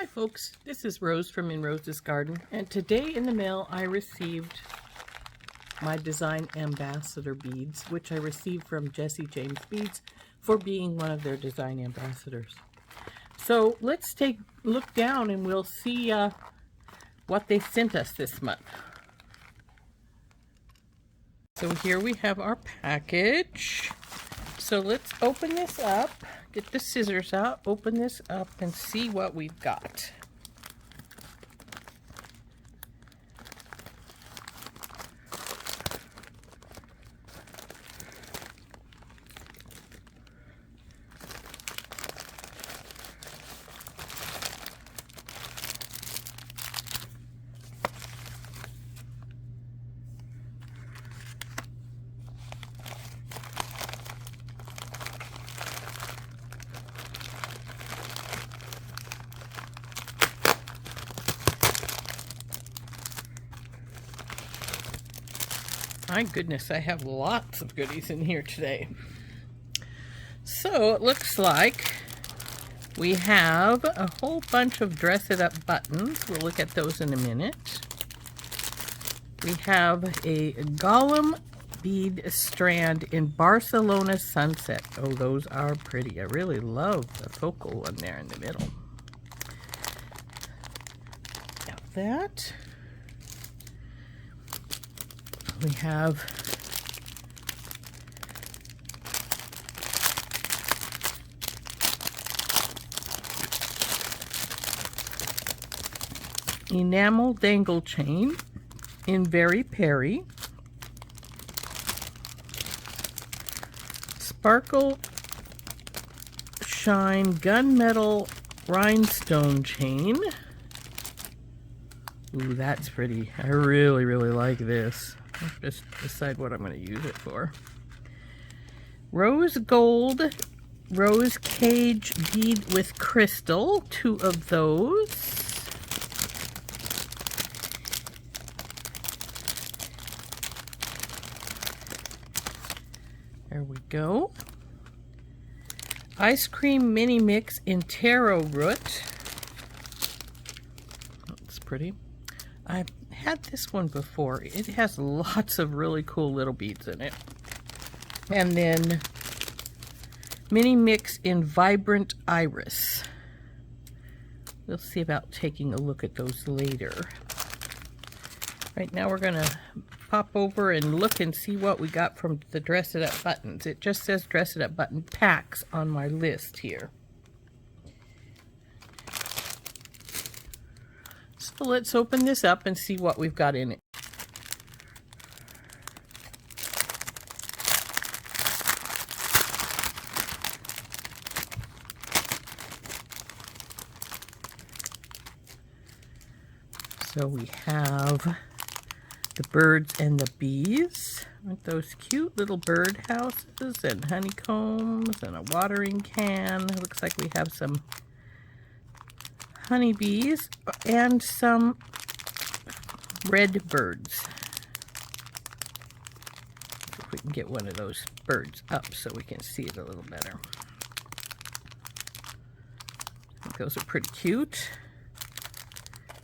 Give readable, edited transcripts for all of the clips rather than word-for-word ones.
Hi folks, this is Rose from In Rose's Garden, and today in the mail I received my Design Ambassador beads, which I received from JJB Beads for being one of their design ambassadors. So let's look down and we'll see what they sent us this month. So here we have our package. So let's open this up, get the scissors out, open this up and see what we've got. My goodness, I have lots of goodies in here today. So it looks like we have a whole bunch of Dress It Up buttons. We'll look at those in a minute. We have a Golem bead strand in Barcelona Sunset. Oh, those are pretty. I really love the focal one there in the middle. Got that. We have Enamel Dangle chain in Veri Peri, Sparkle Shine Gunmetal Rhinestone chain. Ooh, that's pretty. I really like this. Just decide what I'm going to use it for. Rose Gold Rose Cage bead with crystal, 2 of those. There we go. Ice cream mini mix in Taro root. That's pretty. I've had this one before. It has lots of really cool little beads in it. And then mini mix in vibrant iris. We'll see about taking a look at those later. Right now we're gonna pop over and look and see what we got from the Dress It Up buttons. It just says Dress It Up button packs on my list here. So let's open this up and see what we've got in it. So we have the birds and the bees. Aren't those cute little bird houses and honeycombs and a watering can? It looks like we have some honeybees and some red birds. See if we can get one of those birds up so we can see it a little better. I think those are pretty cute.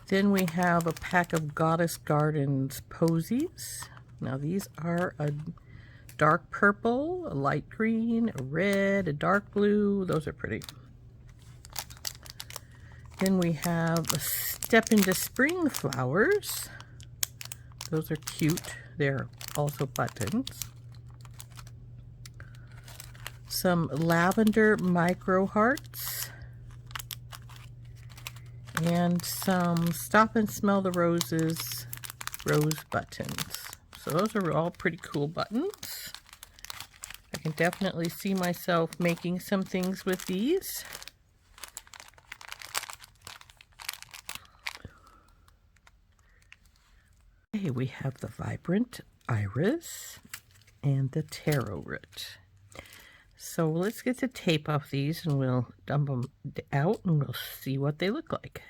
Then we have a pack of Goddess Gardens posies. Now these are a dark purple, a light green, a red, a dark blue. Those are pretty. Then we have a Step into Spring flowers. Those are cute. They're also buttons. Some lavender micro hearts. And some Stop and Smell the Roses rose buttons. So those are all pretty cool buttons. I can definitely see myself making some things with these. Okay, we have the Vibrant Iris and the Taro root. So let's get the tape off these and we'll dump them out and we'll see what they look like.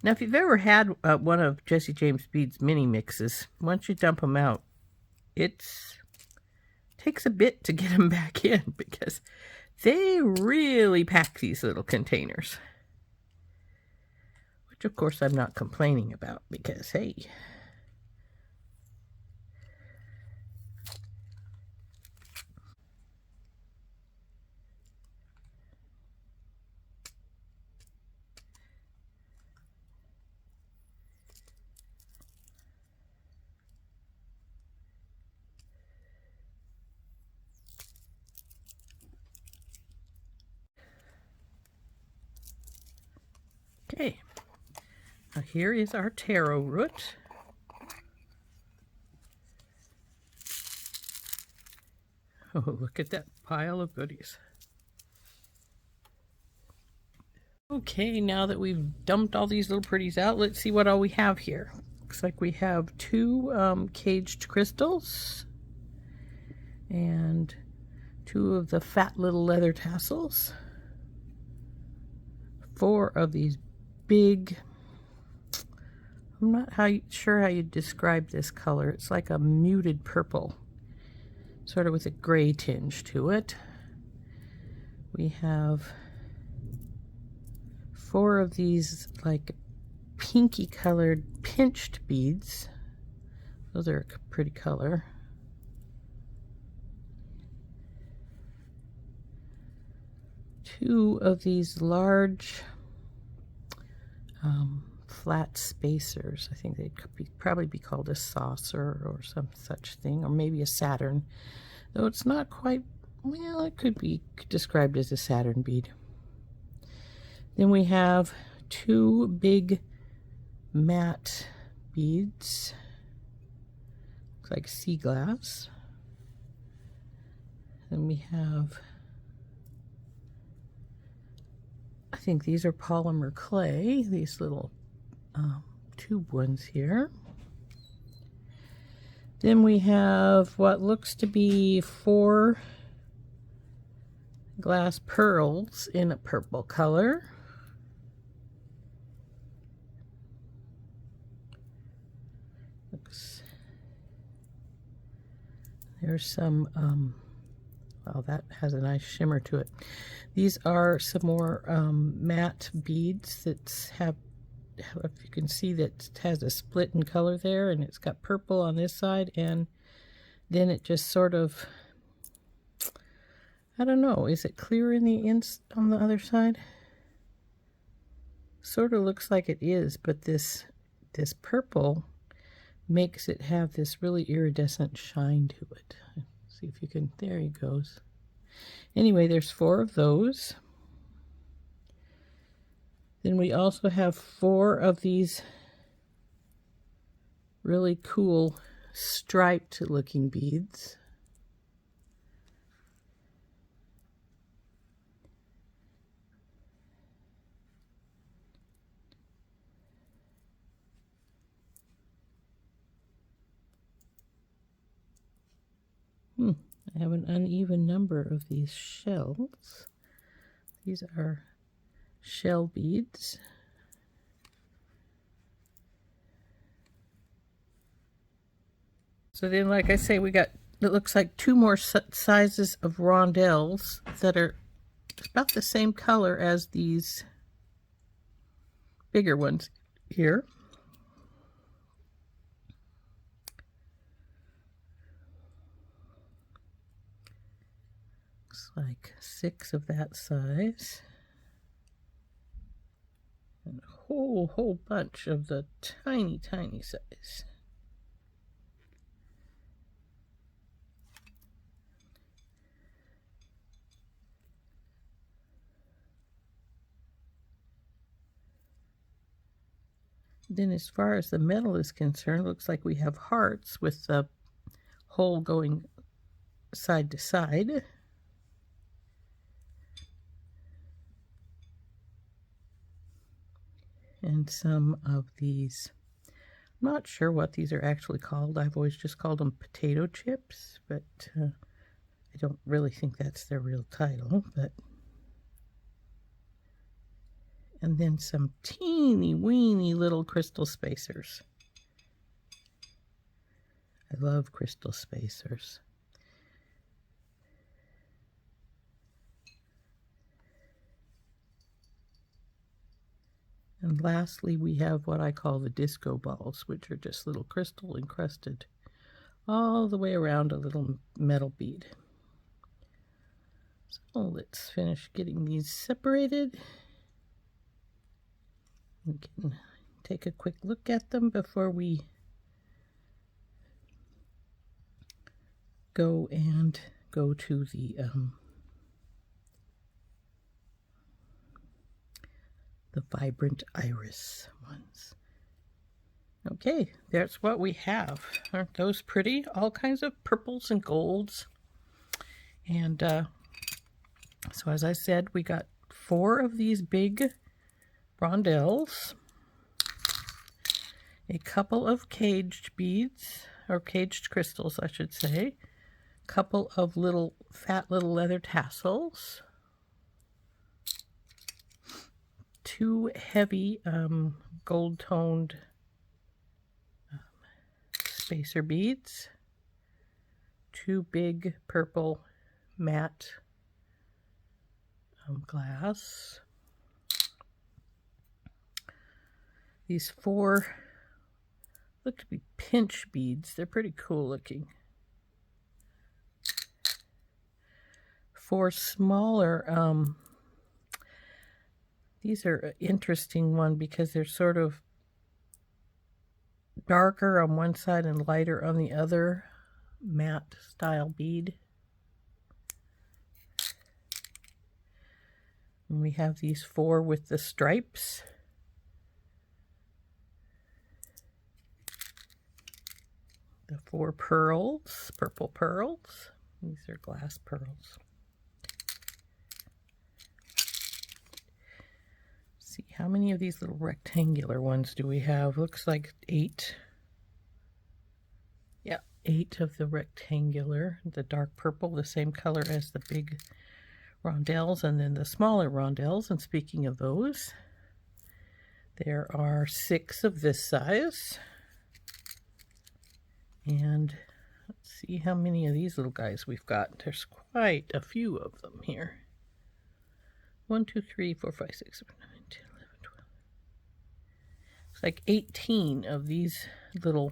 Now, if you've ever had one of JJB Bead's mini mixes, once you dump them out, it takes a bit to get them back in because they really pack these little containers. which of course I'm not complaining about because, hey. Okay, now here is our taro root. Oh, look at that pile of goodies. Okay, now that we've dumped all these little pretties out, let's see what all we have here. Looks like we have 2 caged crystals and 2 of the fat little leather tassels. 4 of these big, I'm not sure how you describe this color. It's like a muted purple, sort of with a gray tinge to it. We have 4 of these like pinky colored pinched beads. Those are a pretty color. Two of these large flat spacers. I think they could probably be called a saucer or some such thing, or maybe a Saturn, though it's not quite, well, it could be described as a Saturn bead. Then we have 2 big matte beads, looks like sea glass. Then we have, I think these are polymer clay, these little tube ones here. Then we have what looks to be 4 glass pearls in a purple color. Looks, there's some well, that has a nice shimmer to it. These are some more matte beads that have, if you can see, that it has a split in color there, and it's got purple on this side, and then it just sort of, I don't know, is it clear in the on the other side? Sort of looks like it is, but this purple makes it have this really iridescent shine to it. See if you can, there he goes. Anyway, there's 4 of those. Then we also have 4 of these really cool striped looking beads. I have an uneven number of these shells. These are shell beads. So then, like I say, we got, it looks like 2 more sizes of rondelles that are about the same color as these bigger ones here. Looks like 6 of that size. And a whole bunch of the tiny size. Then as far as the metal is concerned, looks like we have hearts with the hole going side to side. And some of these, I'm not sure what these are actually called. I've always just called them potato chips, but I don't really think that's their real title. But, and then some teeny weeny little crystal spacers. I love crystal spacers. And And lastly, we have what I call the disco balls, which are just little crystal encrusted all the way around a little metal bead. So let's finish getting these separated. We can take a quick look at them before we go to the vibrant iris ones. Okay, that's what we have. Aren't those pretty? All kinds of purples and golds. And so as I said, we got 4 of these big rondelles, a couple of caged beads, or caged crystals, I should say, a couple of little fat little leather tassels, 2 heavy gold-toned spacer beads, 2 big purple matte glass. These 4 look to be pinch beads. They're pretty cool looking. 4 smaller, these are an interesting one because they're sort of darker on one side and lighter on the other, matte style bead. And we have these 4 with the stripes. The 4 pearls, purple pearls. These are glass pearls. See, how many of these little rectangular ones do we have? Looks like 8. Yeah, 8 of the rectangular, the dark purple, the same color as the big rondelles, and then the smaller rondelles. And speaking of those, there are 6 of this size. And let's see how many of these little guys we've got. There's quite a few of them here. 1, 2, 3, 4, 5, 6, 7, 9, 10, 11, 12. It's like 18 of these the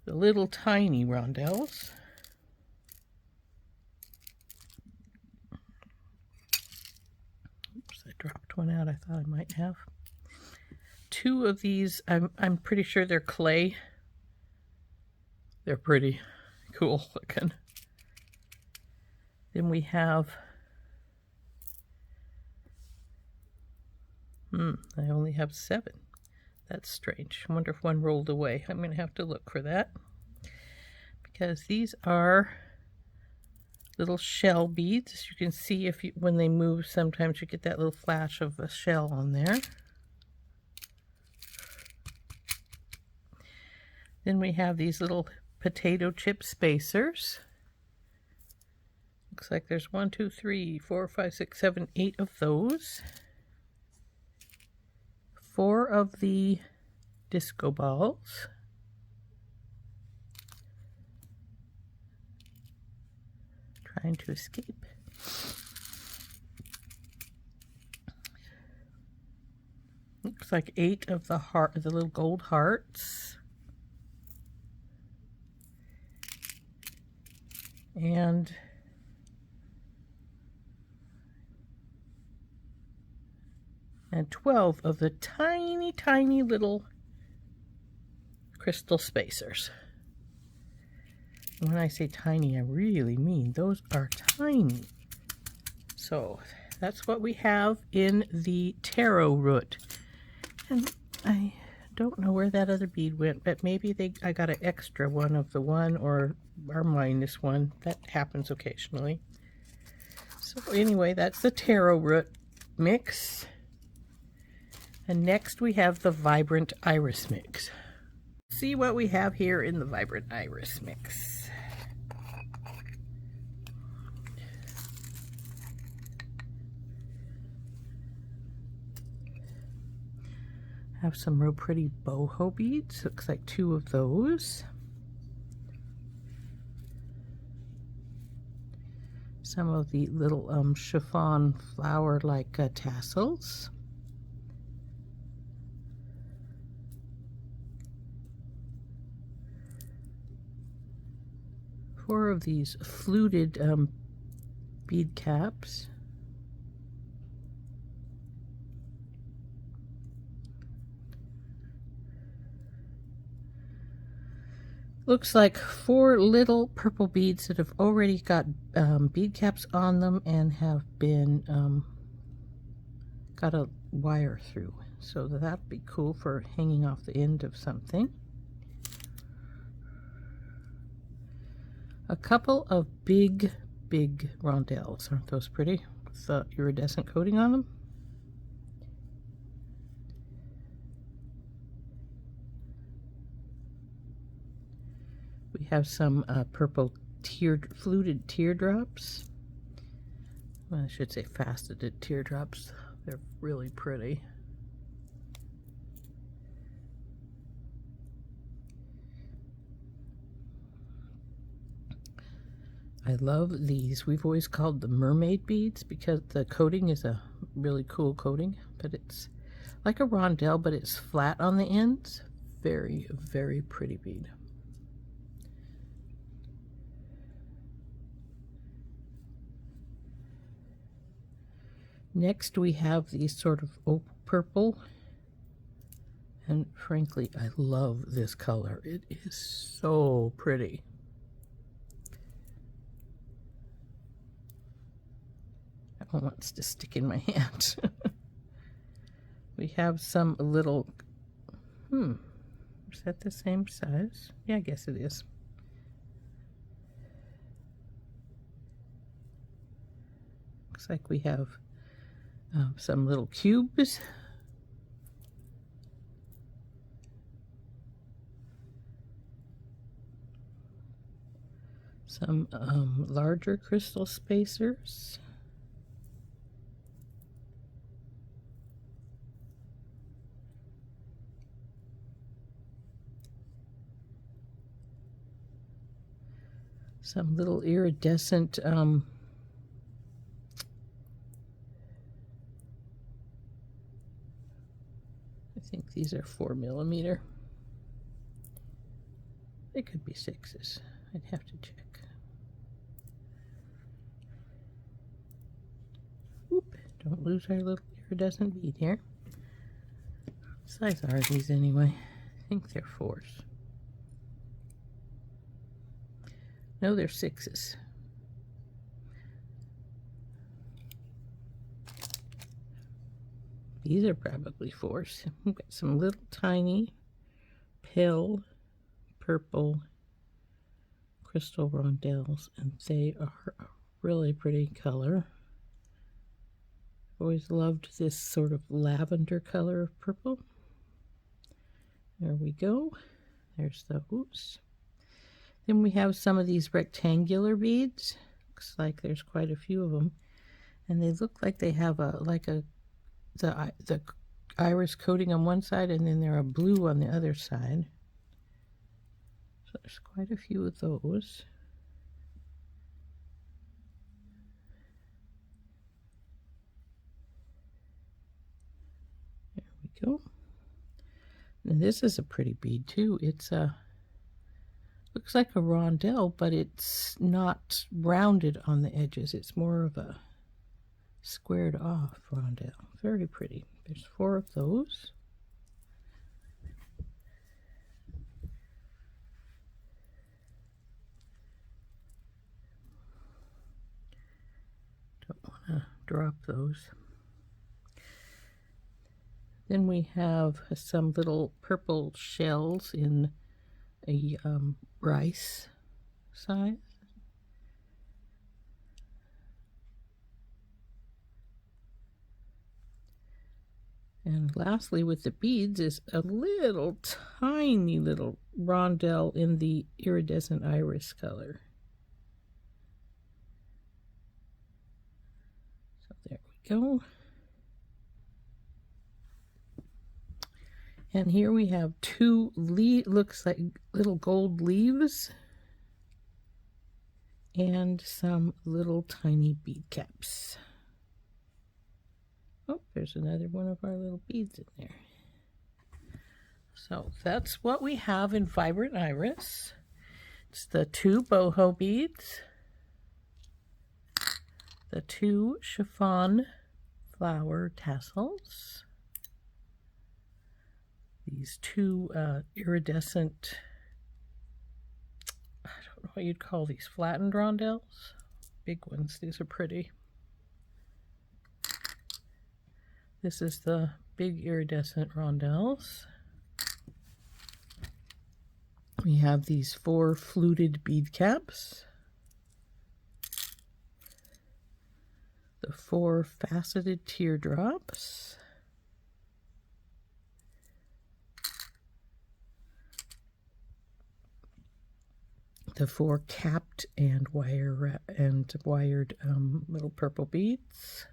little tiny rondelles. Oops, I dropped one out I thought I might have. 2 of these, I'm pretty sure they're clay. They're pretty cool looking. Then we have, I only have 7. That's strange. I wonder if one rolled away. I'm going to have to look for that. Because these are little shell beads. As you can see, when they move, sometimes you get that little flash of a shell on there. Then we have these little potato chip spacers. Looks like there's 1, 2, 3, 4, 5, 6, 7, 8 of those. 4 of the disco balls. Trying to escape. Looks like 8 of the little gold hearts. And 12 of the tiny, tiny little crystal spacers. When I say tiny, I really mean those are tiny. So that's what we have in the Taro root. And I don't know where that other bead went, but maybe I got an extra one of the one or minus one. That happens occasionally. So anyway, that's the Taro root mix. And next we have the Vibrant Iris mix. See what we have here in the Vibrant Iris mix. Have some real pretty boho beads. Looks like 2 of those. Some of the little chiffon flower-like tassels. 4 of these fluted bead caps. Looks like 4 little purple beads that have already got bead caps on them and have been got a wire through. So that'd be cool for hanging off the end of something. A couple of big rondelles. Aren't those pretty? With the iridescent coating on them. We have some purple fluted teardrops. Well, I should say faceted teardrops. They're really pretty. I love these. We've always called them mermaid beads because the coating is a really cool coating, but it's like a rondelle, but it's flat on the ends. Very, very pretty bead. Next we have these sort of opal purple, and frankly I love this color. It is so pretty. That one wants to stick in my hand. We have some little, is that the same size? Yeah, I guess it is. Looks like we have some little cubes. Some larger crystal spacers. Some little iridescent I think these are 4mm. They could be 6s. I'd have to check. Oop, don't lose our little iridescent bead here. What size are these anyway? I think they're 4s. No, they're 6s. These are probably 4s. We've got some little tiny pale purple crystal rondelles, and they are a really pretty color. I've always loved this sort of lavender color of purple. There we go. There's those. Then we have some of these rectangular beads. Looks like there's quite a few of them, and they look like they have the iris coating on one side, and then they're a blue on the other side. So there's quite a few of those. There we go. And this is a pretty bead too. It's a looks like a rondelle, but it's not rounded on the edges. It's more of a squared off rondelle. Very pretty. There's 4 of those. Don't want to drop those. Then we have some little purple shells in a rice size. And lastly, with the beads is a little tiny little rondelle in the iridescent iris color. So there we go. And here we have 2 looks like little gold leaves and some little tiny bead caps. Oh, there's another one of our little beads in there. So that's what we have in Vibrant Iris. It's the 2 boho beads, the 2 chiffon flower tassels, these 2 iridescent, I don't know what you'd call these, flattened rondelles, big ones. These are pretty. This is the big iridescent rondelles. We have these 4 fluted bead caps, the 4 faceted teardrops, the 4 capped and wired little purple beads,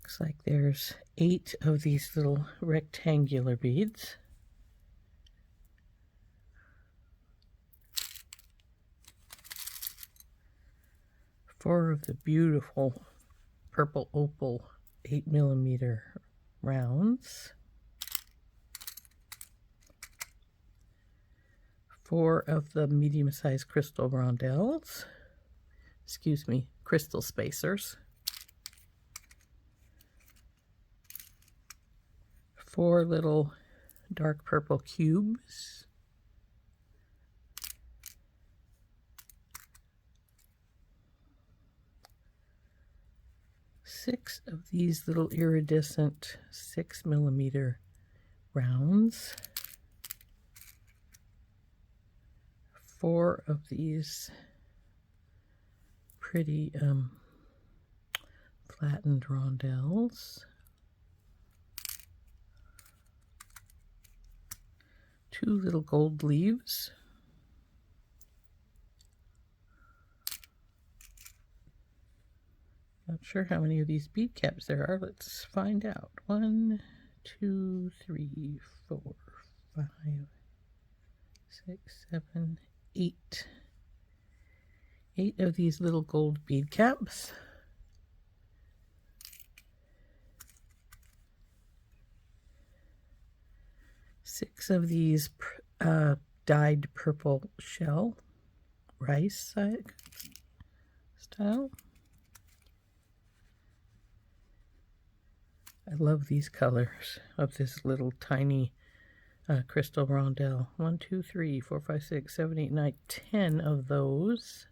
looks like there's 8 of these little rectangular beads, four of the beautiful purple opal 8mm rounds, 4 of the medium-sized crystal rondelles, excuse me, crystal spacers, 4 little dark purple cubes, 6 of these little iridescent 6mm rounds, 4 of these pretty flattened rondelles, 2 little gold leaves, not sure how many of these bead caps there are. Let's find out. 1, 2, 3, 4, 5, 6, 7, 8. 8 of these little gold bead caps. 6 of these dyed purple shell rice style. I love these colors of this little tiny crystal rondelle. 1, 2, 3, 4, 5, 6, 7, 8, 9, 10 of those.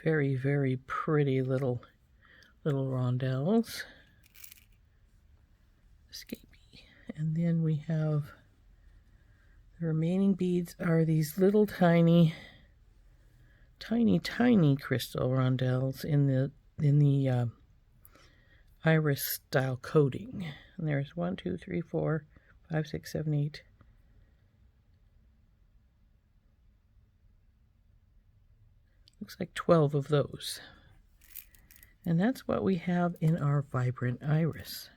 Very, very pretty little rondelles. Escapee. And then we have the remaining beads are these little tiny crystal rondelles in the iris style coating. And there's 1, 2, 3, 4, 5, 6, 7, 8. Looks like 12 of those. And that's what we have in our vibrant iris.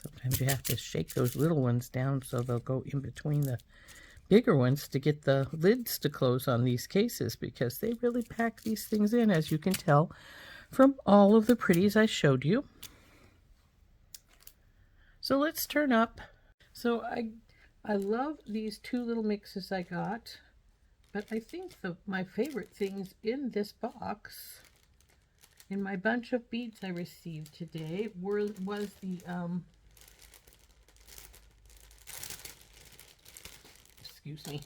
Sometimes you have to shake those little ones down so they'll go in between the bigger ones to get the lids to close on these cases, because they really pack these things in, as you can tell from all of the pretties I showed you. So let's turn up. So I love these 2 little mixes I got, but I think my favorite things in this box, in my bunch of beads I received today, was the excuse me,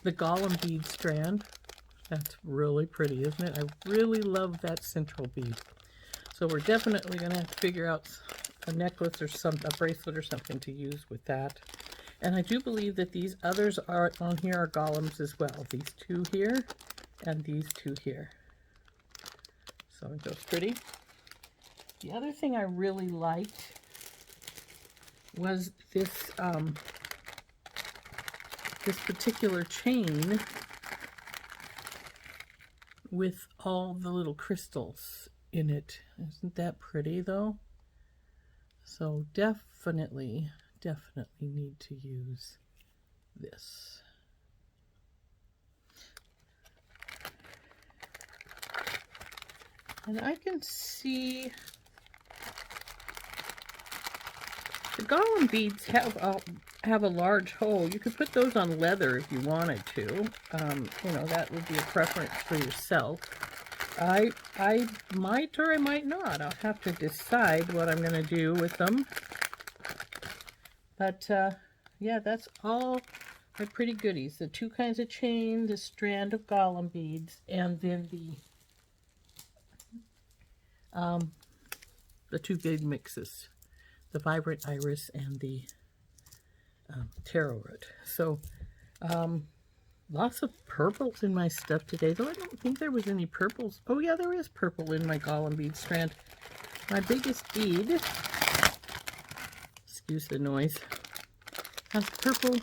the Golem bead strand. That's really pretty, isn't it? I really love that central bead. So we're definitely going to have to figure out a necklace or a bracelet or something to use with that. And I do believe that these others are on here are golems as well. These 2 here and these 2 here. So it goes pretty. The other thing I really liked was this this particular chain with all the little crystals in it. Isn't that pretty though? So definitely need to use this. And I can see the Golem beads have a large hole. You could put those on leather if you wanted to. You know, that would be a preference for yourself. I might or I might not. I'll have to decide what I'm going to do with them. But yeah, that's all my pretty goodies. The 2 kinds of chain, the strand of Golem beads, and then the 2 big mixes, the vibrant iris and the taro root. So lots of purples in my stuff today, though I don't think there was any purples. Oh yeah, there is purple in my Golem bead strand. My biggest bead, excuse the noise, has purple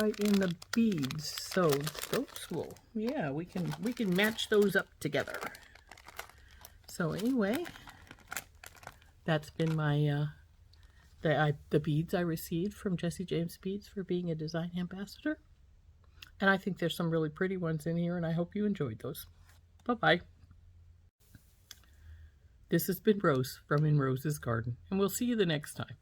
right in the beads. So those will, yeah, we can match those up together. So anyway, that's been my the beads I received from Jessie James Beads for being a design ambassador. And I think there's some really pretty ones in here, and I hope you enjoyed those. Bye-bye. This has been Rose from In Rose's Garden, and we'll see you the next time.